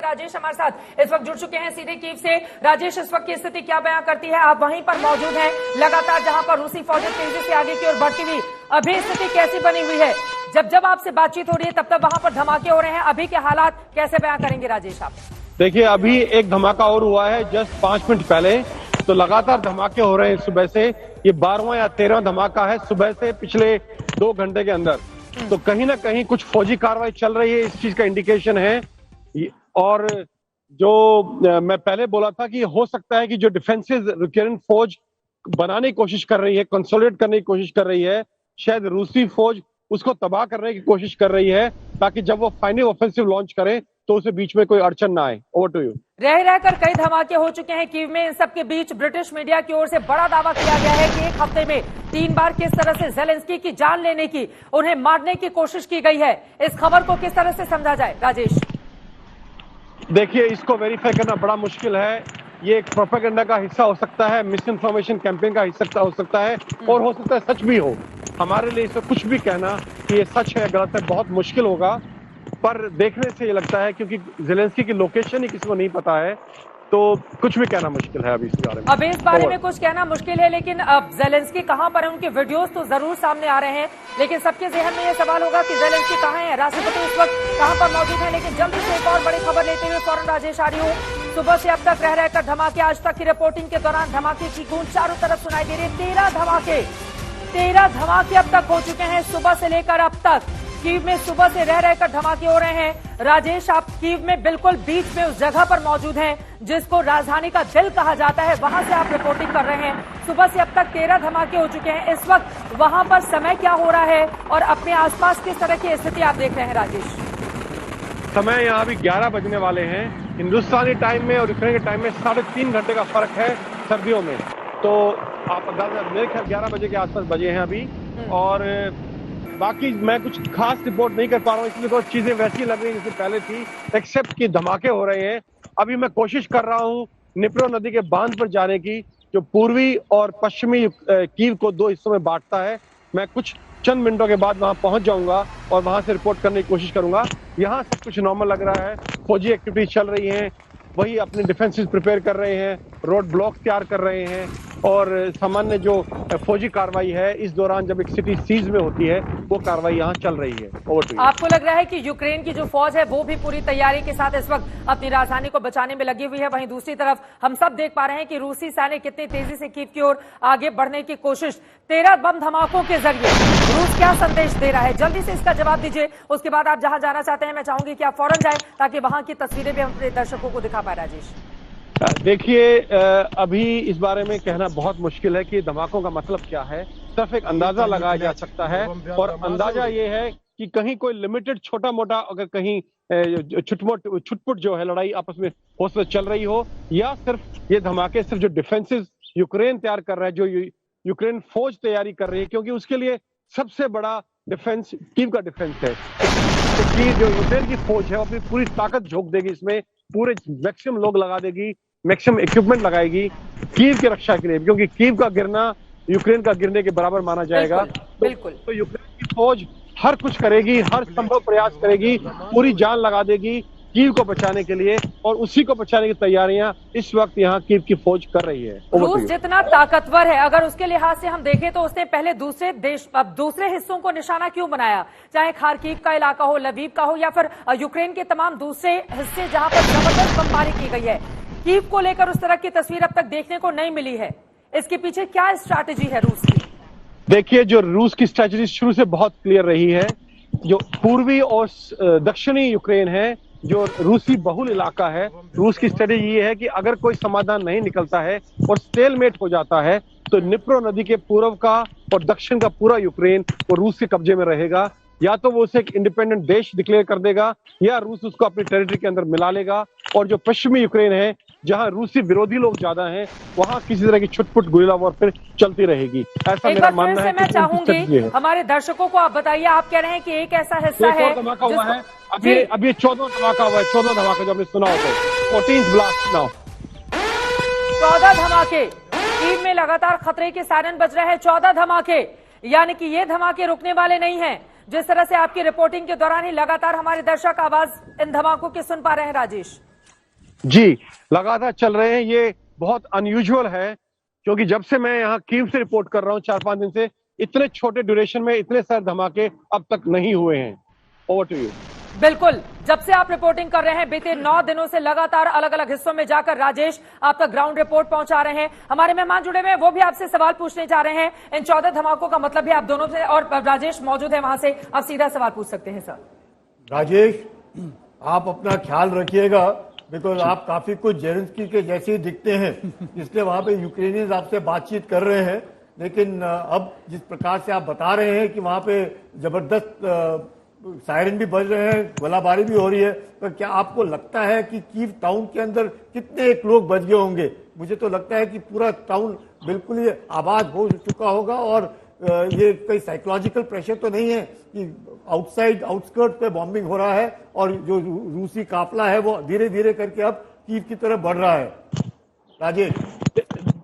राजेश हमारे साथ इस वक्त जुड़ चुके हैं सीधे कीव से। राजेश, इस वक्त की स्थिति क्या बयां करती है? आप वहीं पर मौजूद हैं, लगातार जहां पर रूसी फौजें तेजी से आगे की ओर बढ़ती हुई, अभी स्थिति कैसी बनी हुई है? जब आपसे बातचीत हो रही है तब तक वहां पर धमाके हो रहे हैं, अभी के हालात कैसे बयां करेंगे राजेश आप? देखिए, अभी एक धमाका और हुआ है जस्ट 5 मिनट पहले, तो लगातार धमाके हो रहे हैं सुबह से। ये 12वां या 13वां धमाका है सुबह से पिछले 2 घंटे के अंदर। तो कहीं ना कहीं कुछ फौजी कार्रवाई चल रही है, इस चीज का इंडिकेशन है। और जो मैं पहले बोला था कि हो सकता है कि जो डिफेंसेस यूक्रेन फौज बनाने की कोशिश कर रही है, कंसोलिडेट करने की कोशिश कर रही है, शायद रूसी फौज उसको तबाह करने की कोशिश कर रही है, ताकि जब वो फाइनल ऑफेंसिव लॉन्च करे तो उसे बीच में कोई अड़चन ना आए। Over to you. रहकर कई धमाके हो चुके हैं कीव में। इन सबके बीच ब्रिटिश मीडिया की ओर से बड़ा दावा किया गया है कि एक हफ्ते में 3 बार किस तरह से ज़ेलेंस्की की जान लेने की, उन्हें मारने की कोशिश की गई है। इस खबर को किस तरह से समझा जाए राजेश? देखिए, इसको वेरीफाई करना बड़ा मुश्किल है। ये एक प्रोपेगेंडा का हिस्सा हो सकता है, मिस इन्फॉर्मेशन कैंपेन का हिस्सा हो सकता है, और हो सकता है सच भी हो। हमारे लिए इसमें कुछ भी कहना कि ये सच है गलत है बहुत मुश्किल होगा, पर देखने से ये लगता है, क्योंकि ज़ेलेंस्की की लोकेशन ही किसी को नहीं पता है, तो कुछ भी कहना मुश्किल है अभी इस बारे में। अब इस बारे में कुछ कहना मुश्किल है, लेकिन अब ज़ेलेंस्की कहां पर है? उनके वीडियोस तो जरूर सामने आ रहे हैं, लेकिन सबके जहन में यह सवाल होगा कि ज़ेलेंस्की कहां है, राष्ट्रपति इस वक्त कहां पर मौजूद है। लेकिन जल्दी से एक और बड़ी खबर लेते हुए फौरन राजेश आ रही हूँ। सुबह से अब तक रहकर धमाके, आज तक की रिपोर्टिंग के दौरान धमाके की गूंज चारों तरफ सुनाई दे रही है। 13 धमाके अब तक हो चुके हैं सुबह से लेकर अब तक। कीव में सुबह से रहकर धमाके हो रहे हैं। राजेश, आप कीव में बिल्कुल बीच में उस जगह पर मौजूद हैं जिसको राजधानी का दिल कहा जाता है, वहां से आप रिपोर्टिंग कर रहे हैं। सुबह से अब तक 13 धमाके हो चुके हैं। इस वक्त वहां पर समय क्या हो रहा है और अपने आसपास किस तरह की स्थिति आप देख रहे हैं राजेश? समय यहाँ अभी 11 बजने वाले हैं हिंदुस्तानी टाइम में, और यूक्रेन के टाइम में 3.5 घंटे का फर्क है सर्दियों में। तो आप मेरे ख्याल 11 बजे के आसपास बजे हैं अभी। और बाकी मैं कुछ खास रिपोर्ट नहीं कर पा रहा हूँ, इसलिए तो चीजें वैसी लग रही जैसे पहले थी, एक्सेप्ट कि धमाके हो रहे हैं। अभी मैं कोशिश कर रहा हूँ निप्रो नदी के बांध पर जाने की, जो पूर्वी और पश्चिमी कीव को 2 हिस्सों में बांटता है। मैं कुछ चंद मिनटों के बाद वहां पहुंच जाऊंगा और वहां से रिपोर्ट करने की कोशिश करूंगा। यहाँ सब कुछ नॉर्मल लग रहा है, फौजी एक्टिविटीज चल रही हैं, वही अपने डिफेंसेस प्रिपेयर कर रहे हैं, रोड ब्लॉक तैयार कर रहे हैं, और सामान्य जो फौजी कार्रवाई है इस दौरान जब एक सिटी सीज में होती है वो कार्रवाई यहाँ चल रही है। आपको लग रहा है कि यूक्रेन की जो फौज है वो भी पूरी तैयारी के साथ इस वक्त अपनी राजधानी को बचाने में लगी हुई है? वहीं दूसरी तरफ हम सब देख पा रहे हैं कि रूसी सैनिक कितनी तेजी से कीव की ओर आगे बढ़ने की कोशिश। 13 बम धमाकों के जरिए रूस क्या संदेश दे रहा है? जल्दी से इसका जवाब दीजिए, उसके बाद आप जहां जाना चाहते हैं मैं चाहूंगी कि आप फौरन जाएं ताकि वहां की तस्वीरें भी हम अपने दर्शकों को दिखा पाए। राजेश, देखिए, अभी इस बारे में कहना बहुत मुश्किल है कि धमाकों का मतलब क्या है। सिर्फ एक अंदाजा लगाया जा सकता है, और अंदाजा ये है कि कहीं कोई लिमिटेड छोटा मोटा अगर कहीं छुटपुट जो है लड़ाई आपस में हो चल रही हो, या सिर्फ ये धमाके सिर्फ जो डिफेंसेस यूक्रेन तैयार कर रहा है, जो यूक्रेन फौज तैयारी कर रही है, क्योंकि उसके लिए सबसे बड़ा डिफेंस कीव का डिफेंस है। तो जो यूक्रेन की फौज है वो अपनी पूरी ताकत झोंक देगी इसमें, पूरे मैक्सिमम लोग लगा देगी, मैक्सिमम इक्विपमेंट लगाएगी कीव की रक्षा के लिए, क्योंकि कीव का गिरना यूक्रेन का गिरने के बराबर माना जाएगा। बिल्कुल। तो यूक्रेन की फौज हर कुछ करेगी, हर संभव प्रयास करेगी, पूरी जान लगा देगी कीव को बचाने के लिए, और उसी को बचाने की तैयारियां इस वक्त यहाँ कीव की फौज कर रही है। रूस जितना ताकतवर है, अगर उसके लिहाज से हम देखें तो उसने पहले दूसरे हिस्सों को निशाना क्यों बनाया? चाहे खार्किव का इलाका हो, लवीव का हो, या फिर यूक्रेन के तमाम दूसरे हिस्से जहां पर जबरदस्त बमबारी की गई है। कीव को लेकर उस तरह की तस्वीर अब तक देखने को नहीं मिली है। इसके पीछे क्या स्ट्रैटेजी है रूस की? देखिए, जो रूस की स्ट्रैटेजी शुरू से बहुत क्लियर रही है, जो पूर्वी और दक्षिणी यूक्रेन है, जो रूसी बहुल इलाका है, रूस की स्ट्रेटेजी ये है कि अगर कोई समाधान नहीं निकलता है और स्टेलमेट हो जाता है, तो निप्रो नदी के पूर्व का और दक्षिण का पूरा यूक्रेन वो रूस के कब्जे में रहेगा। या तो वो उसे एक इंडिपेंडेंट देश डिक्लेयर कर देगा, या रूस उसको अपनी टेरिटरी के अंदर मिला लेगा। और जो पश्चिमी यूक्रेन है, जहां रूसी विरोधी लोग ज्यादा हैं, वहां किसी तरह की छुटपुट गुरिल्ला वॉरफेयर चलती रहेगी। ऐसा मेरा मानना है। मैं चाहूंगी हमारे दर्शकों को आप बताइए, आप कह रहे हैं कि एक ऐसा हिस्सा है धमाका हुआ है अभी 14वां धमाका हुआ है, 14वां धमाका जो आपने सुना हो तो 14th ब्लास्ट नाउ। 14 धमाके कीव में लगातार खतरे के सायरन बज रहे हैं। 14 धमाके, यानी कि ये धमाके रुकने वाले नहीं हैं। जिस तरह से आपकी रिपोर्टिंग के दौरान ही लगातार हमारे दर्शक आवाज इन धमाकों की सुन पा रहे हैं राजेश। जी, लगातार चल रहे हैं। ये बहुत अनयूजुअल है क्योंकि जब से मैं यहाँ कीव से रिपोर्ट कर रहा हूँ 4-5 दिन से, इतने छोटे ड्यूरेशन में इतने सारे धमाके अब तक नहीं हुए हैं। Over to you. बिल्कुल, जब से आप रिपोर्टिंग कर रहे हैं बीते 9 दिनों से लगातार अलग अलग हिस्सों में जाकर राजेश आप तक ग्राउंड रिपोर्ट पहुंचा रहे हैं। हमारे मेहमान जुड़े हुए हैं, वो भी आपसे सवाल पूछने जा रहे हैं। इन 14 धमाकों का मतलब भी आप दोनों से, और राजेश मौजूद है वहां से, आप सीधा सवाल पूछ सकते हैं सर। राजेश, आप अपना ख्याल रखिएगा, बिकॉज आप काफी कुछ जेलेंस्की के जैसे ही दिखते हैं, इसलिए वहां पे यूक्रेनियंस आपसे बातचीत कर रहे हैं। लेकिन अब जिस प्रकार से आप बता रहे हैं कि वहां पे जबरदस्त सायरन भी बज रहे हैं, गोलाबारी भी हो रही है, तो क्या आपको लगता है कि कीव टाउन के अंदर कितने एक लोग बच गए होंगे? मुझे तो लगता है कि पूरा टाउन बिल्कुल ही आबाद हो चुका होगा। और ये कोई साइकोलॉजिकल प्रेशर तो नहीं है कि आउटसाइड आउटस्कर्ट पे बॉम्बिंग हो रहा है और जो रूसी काफिला है वो धीरे धीरे करके अब कीव की तरफ बढ़ रहा है? राजेश,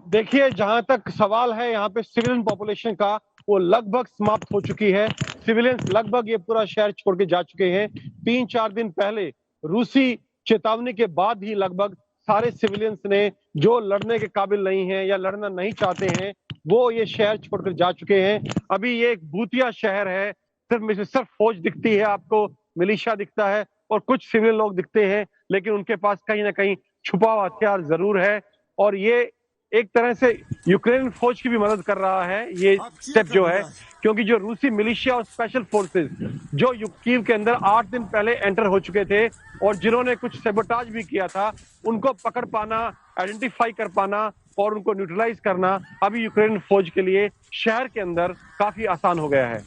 देखिए, जहां तक सवाल है यहाँ पे सिविलियन पॉपुलेशन का, वो लगभग समाप्त हो चुकी है। सिविलियंस लगभग ये पूरा शहर छोड़ के जा चुके हैं। 3-4 दिन पहले रूसी चेतावनी के बाद ही लगभग सारे सिविलियंस ने, जो लड़ने के काबिल नहीं है या लड़ना नहीं चाहते हैं, वो ये शहर छोड़कर जा चुके हैं। अभी ये एक भूतिया शहर है, सिर्फ फौज दिखती है आपको, मिलिशिया दिखता है और कुछ सिविल लोग दिखते हैं, लेकिन उनके पास कहीं ना कहीं छुपा हुआ हथियार जरूर है। और ये एक तरह से यूक्रेन फौज की भी मदद कर रहा है ये स्टेप जो है, क्योंकि जो रूसी मिलिशिया और स्पेशल फोर्सेस जो कीव के अंदर 8 दिन पहले एंटर हो चुके थे और जिन्होंने कुछ सेबोटाज भी किया था, उनको पकड़ पाना, आइडेंटिफाई कर पाना और उनको न्यूट्रलाइज करना अभी यूक्रेन फौज के लिए शहर के अंदर काफी आसान हो गया है।